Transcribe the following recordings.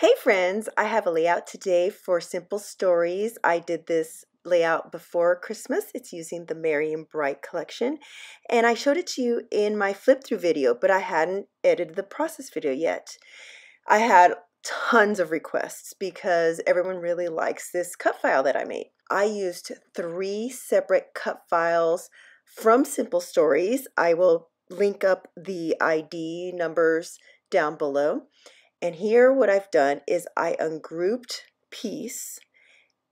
Hey friends, I have a layout today for Simple Stories. I did this layout before Christmas. It's using the Merry and Bright collection, and I showed it to you in my flip through video, but I hadn't edited the process video yet. I had tons of requests because everyone really likes this cut file that I made. I used 3 separate cut files from Simple Stories. I will link up the ID numbers down below. And here what I've done is I ungrouped piece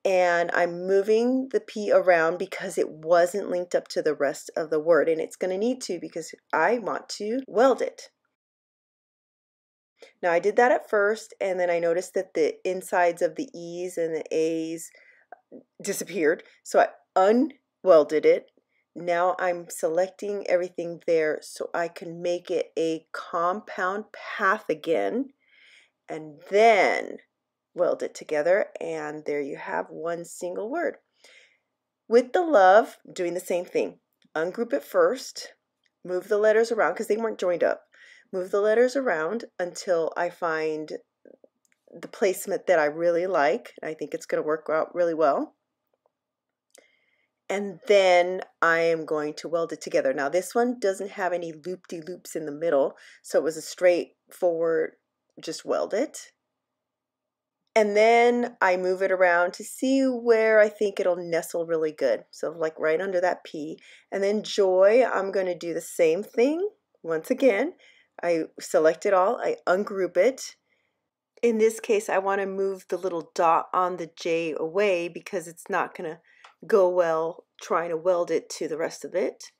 and I'm moving the P around because it wasn't linked up to the rest of the word, and it's going to need to because I want to weld it. Now I did that at first, and then I noticed that the insides of the E's and the A's disappeared, so I unwelded it. Now I'm selecting everything there so I can make it a compound path again, and then weld it together, and there you have one single word. With the love, doing the same thing. Ungroup it first, move the letters around because they weren't joined up. Move the letters around until I find the placement that I really like. I think it's going to work out really well. And then I am going to weld it together. Now this one doesn't have any loop-de-loops in the middle, so it was a straightforward just weld it. And then I move it around to see where I think it'll nestle really good. So like right under that P. And then joy, I'm going to do the same thing. Once again, I select it all, I ungroup it. In this case, I want to move the little dot on the J away because it's not going to go well trying to weld it to the rest of it.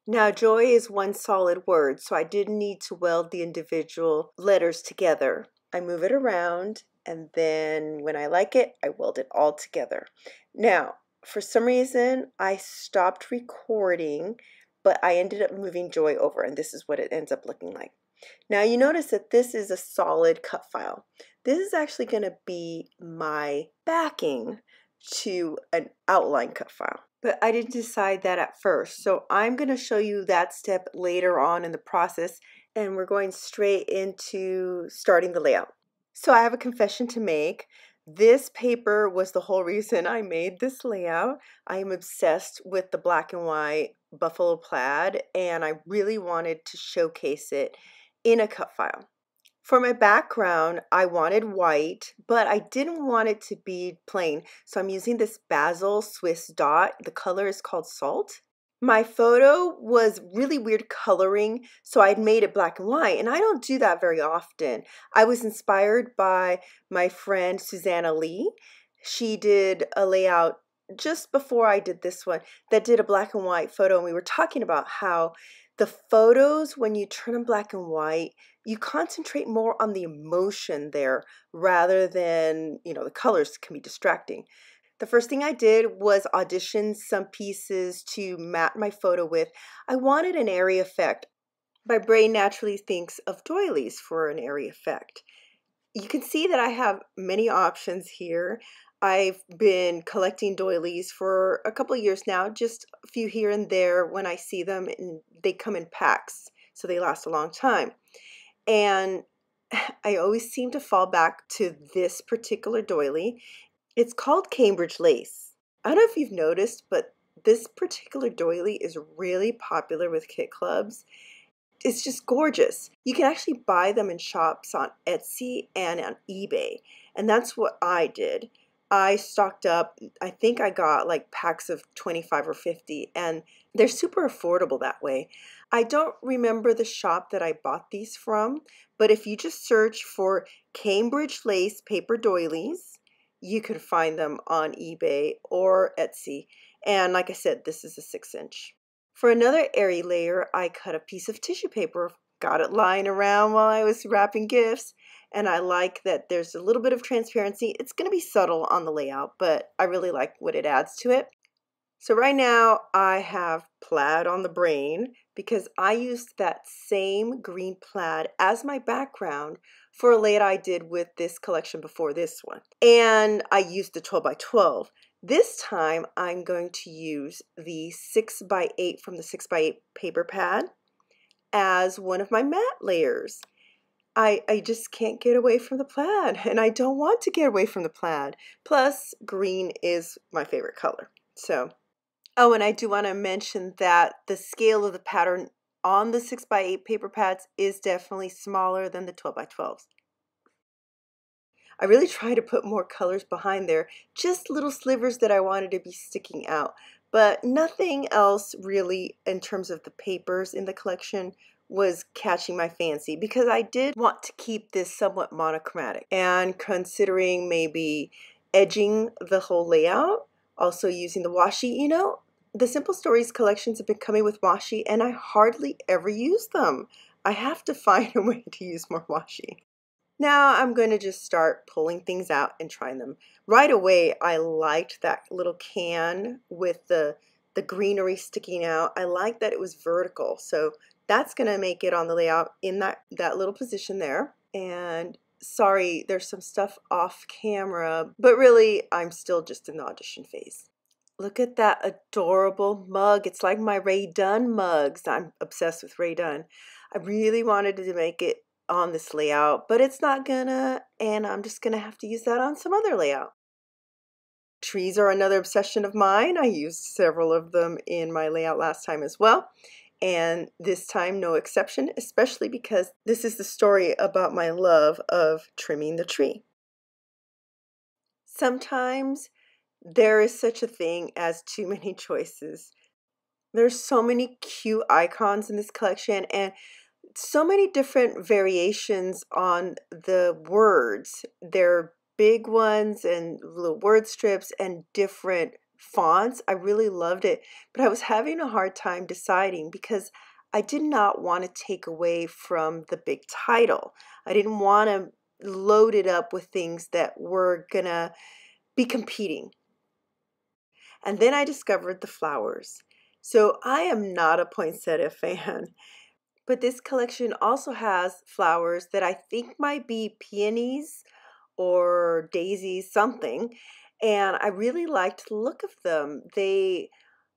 Now joy is one solid word, so I didn't need to weld the individual letters together. I move it around, and then when I like it, I weld it all together. Now, for some reason, I stopped recording, but I ended up moving joy over, and this is what it ends up looking like. Now you notice that this is a solid cut file. This is actually going to be my backing to an outline cut file. But I didn't decide that at first, so I'm going to show you that step later on in the process, and we're going straight into starting the layout. So I have a confession to make. This paper was the whole reason I made this layout. I am obsessed with the black and white buffalo plaid, and I really wanted to showcase it in a cut file. For my background, I wanted white, but I didn't want it to be plain, so I'm using this basil Swiss dot. The color is called Salt. My photo was really weird coloring, so I'd made it black and white, and I don't do that very often. I was inspired by my friend Susanna Lee. She did a layout just before I did this one that did a black and white photo, and we were talking about how the photos, when you turn them black and white, you concentrate more on the emotion there rather than, the colors can be distracting. The first thing I did was audition some pieces to mat my photo with. I wanted an airy effect. My brain naturally thinks of doilies for an airy effect. You can see that I have many options here. I've been collecting doilies for a couple of years now, just a few here and there when I see them, and they come in packs, so they last a long time. And I always seem to fall back to this particular doily. It's called Cambridge lace. I don't know if you've noticed, but this particular doily is really popular with kit clubs. It's just gorgeous. You can actually buy them in shops on Etsy and on eBay, and that's what I did. I stocked up, I think I got like packs of 25 or 50, and they're super affordable that way. I don't remember the shop that I bought these from, but if you just search for Cambridge lace paper doilies, you can find them on eBay or Etsy. And like I said, this is a 6-inch. For another airy layer, I cut a piece of tissue paper, got it lying around while I was wrapping gifts, and I like that there's a little bit of transparency. It's going to be subtle on the layout, but I really like what it adds to it. So right now I have plaid on the brain because I used that same green plaid as my background for a layout I did with this collection before this one. And I used the 12 by 12. This time I'm going to use the 6 by 8 from the 6 by 8 paper pad as one of my matte layers. I just can't get away from the plaid, and I don't want to get away from the plaid. Plus, green is my favorite color. So, oh, and I do want to mention that the scale of the pattern on the 6x8 paper pads is definitely smaller than the 12x12s. I really try to put more colors behind there, just little slivers that I wanted to be sticking out, but nothing else really in terms of the papers in the collection was catching my fancy because I did want to keep this somewhat monochromatic, and considering maybe edging the whole layout, also using the washi, you know, the Simple Stories collections have been coming with washi and I hardly ever use them. I have to find a way to use more washi. Now I'm going to just start pulling things out and trying them. Right away, I liked that little can with the greenery sticking out. I like that it was vertical. So that's going to make it on the layout in that little position there. And sorry, there's some stuff off camera, but really I'm still just in the audition phase. Look at that adorable mug. It's like my Ray Dunn mugs. I'm obsessed with Ray Dunn. I really wanted to make it on this layout, but it's not gonna, and I'm just gonna have to use that on some other layout. Trees are another obsession of mine. I used several of them in my layout last time as well, and this time no exception, especially because this is the story about my love of trimming the tree. Sometimes there is such a thing as too many choices. There's so many cute icons in this collection and so many different variations on the words. They're big ones and little word strips and different fonts. I really loved it, but I was having a hard time deciding because I did not want to take away from the big title. I didn't want to load it up with things that were gonna be competing. And then I discovered the flowers. So I am not a poinsettia fan, but this collection also has flowers that I think might be peonies or daisies, something. And I really liked the look of them. They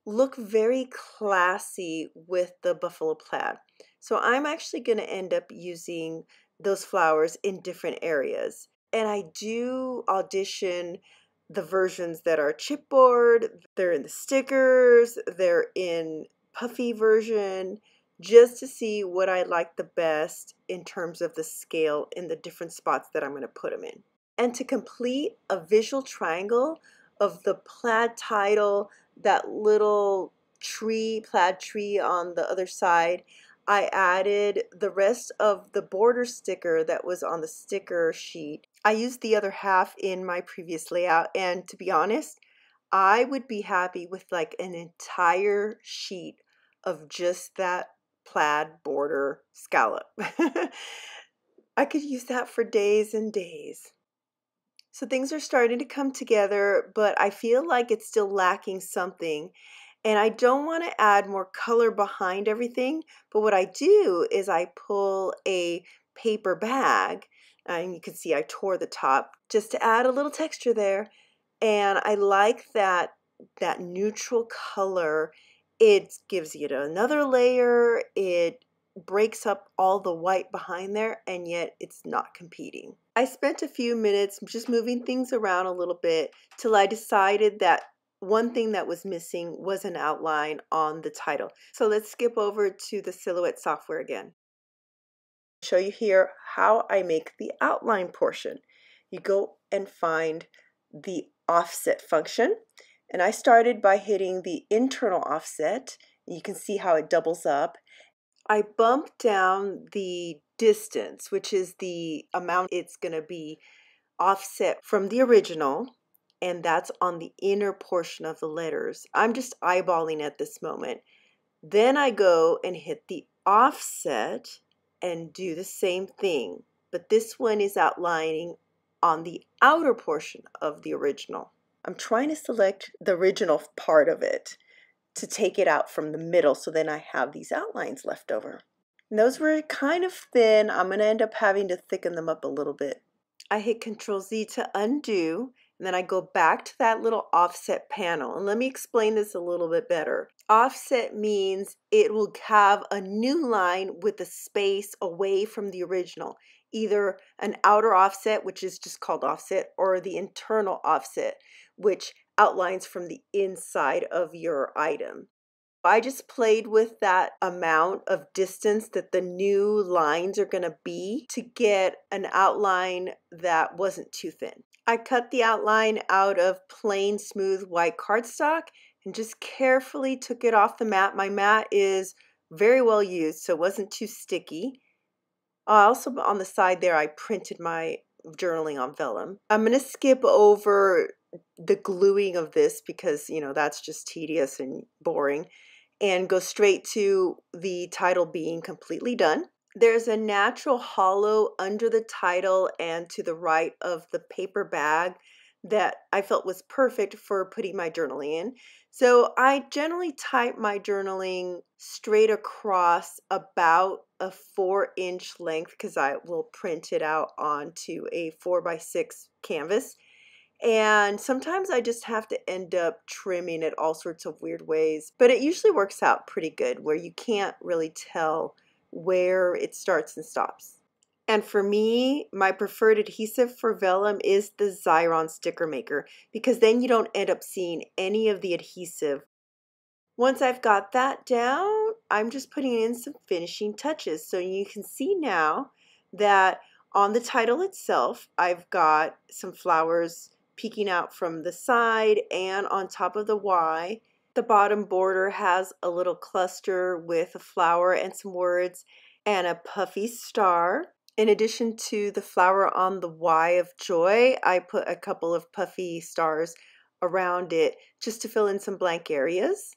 look very classy with the buffalo plaid. So I'm actually going to end up using those flowers in different areas. And I do audition the versions that are chipboard, they're in the stickers, they're in puffy version, just to see what I like the best in terms of the scale in the different spots that I'm going to put them in. And to complete a visual triangle of the plaid title, that little tree, plaid tree on the other side, I added the rest of the border sticker that was on the sticker sheet. I used the other half in my previous layout, and to be honest, I would be happy with like an entire sheet of just that plaid border scallop. I could use that for days and days. So things are starting to come together, but I feel like it's still lacking something. And I don't want to add more color behind everything, but what I do is I pull a paper bag, and you can see I tore the top just to add a little texture there. And I like that neutral color. It gives you another layer. It breaks up all the white behind there, and yet it's not competing. I spent a few minutes just moving things around a little bit till I decided that one thing that was missing was an outline on the title. So let's skip over to the Silhouette software again. I'll show you here how I make the outline portion. You go and find the offset function, and I started by hitting the internal offset. You can see how it doubles up. I bump down the distance, which is the amount it's going to be offset from the original, and that's on the inner portion of the letters. I'm just eyeballing at this moment. Then I go and hit the offset and do the same thing, but this one is outlining on the outer portion of the original. I'm trying to select the original part of it to take it out from the middle, so then I have these outlines left over. And those were kind of thin. I'm going to end up having to thicken them up a little bit. I hit Control Z to undo, and then I go back to that little offset panel. And let me explain this a little bit better. Offset means it will have a new line with a space away from the original. either an outer offset, which is just called offset, or the internal offset, which outlines from the inside of your item. I just played with that amount of distance that the new lines are going to be to get an outline that wasn't too thin. I cut the outline out of plain smooth white cardstock and just carefully took it off the mat. My mat is very well used, so it wasn't too sticky. Also on the side there, I printed my journaling on vellum. I'm going to skip over the gluing of this because, you know, that's just tedious and boring, and go straight to the title being completely done. There's a natural hollow under the title and to the right of the paper bag that I felt was perfect for putting my journaling in. So I generally type my journaling straight across about a 4-inch length because I will print it out onto a 4x6 canvas. And sometimes I just have to end up trimming it all sorts of weird ways, but it usually works out pretty good where you can't really tell where it starts and stops. And for me, my preferred adhesive for vellum is the Xyron sticker maker because then you don't end up seeing any of the adhesive. Once I've got that down, I'm just putting in some finishing touches. So you can see now that on the title itself, I've got some flowers peeking out from the side and on top of the Y. The bottom border has a little cluster with a flower and some words and a puffy star. In addition to the flower on the Y of joy, I put a couple of puffy stars around it just to fill in some blank areas.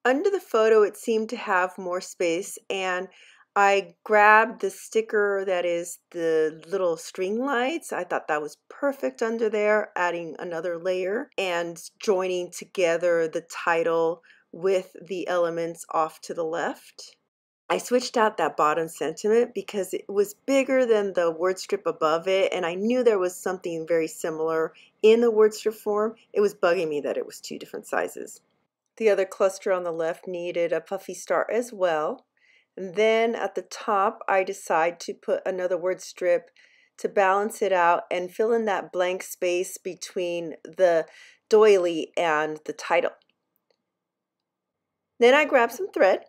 Under the photo, it seemed to have more space, and I grabbed the sticker that is the little string lights. I thought that was perfect under there, adding another layer and joining together the title with the elements off to the left. I switched out that bottom sentiment because it was bigger than the word strip above it, and I knew there was something very similar in the word strip form. It was bugging me that it was 2 different sizes. The other cluster on the left needed a puffy star as well. And then at the top, I decide to put another word strip to balance it out and fill in that blank space between the doily and the title. Then I grab some thread.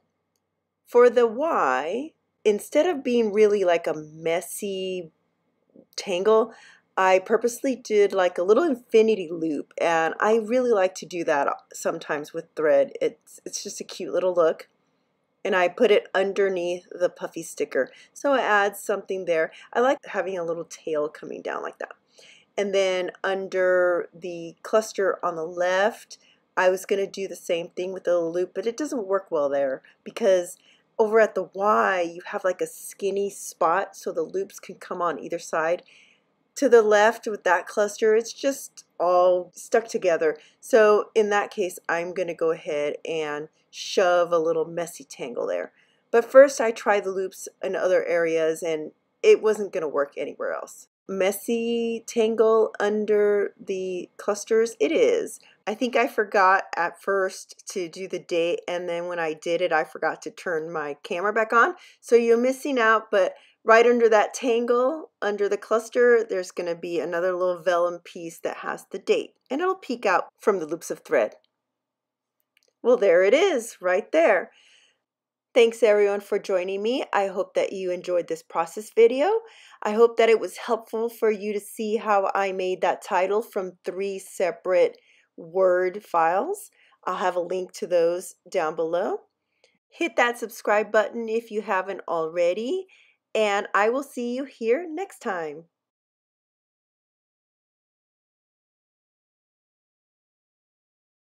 For the Y, instead of being really like a messy tangle, I purposely did like a little infinity loop, and I really like to do that sometimes with thread. It's just a cute little look. And I put it underneath the puffy sticker, so it adds something there. I like having a little tail coming down like that. And then under the cluster on the left, I was going to do the same thing with the little loop, but it doesn't work well there because over at the Y, you have like a skinny spot so the loops can come on either side. To the left with that cluster, it's just all stuck together. So in that case, I'm going to go ahead and shove a little messy tangle there. But first I tried the loops in other areas and it wasn't going to work anywhere else. Messy tangle under the clusters, it is. I think I forgot at first to do the date, and then when I did it, I forgot to turn my camera back on. So you're missing out, but right under that tangle, under the cluster, there's going to be another little vellum piece that has the date, and it'll peek out from the loops of thread. Well, there it is, right there. Thanks everyone for joining me. I hope that you enjoyed this process video. I hope that it was helpful for you to see how I made that title from 3 separate Word files. I'll have a link to those down below. Hit that subscribe button if you haven't already, and I will see you here next time.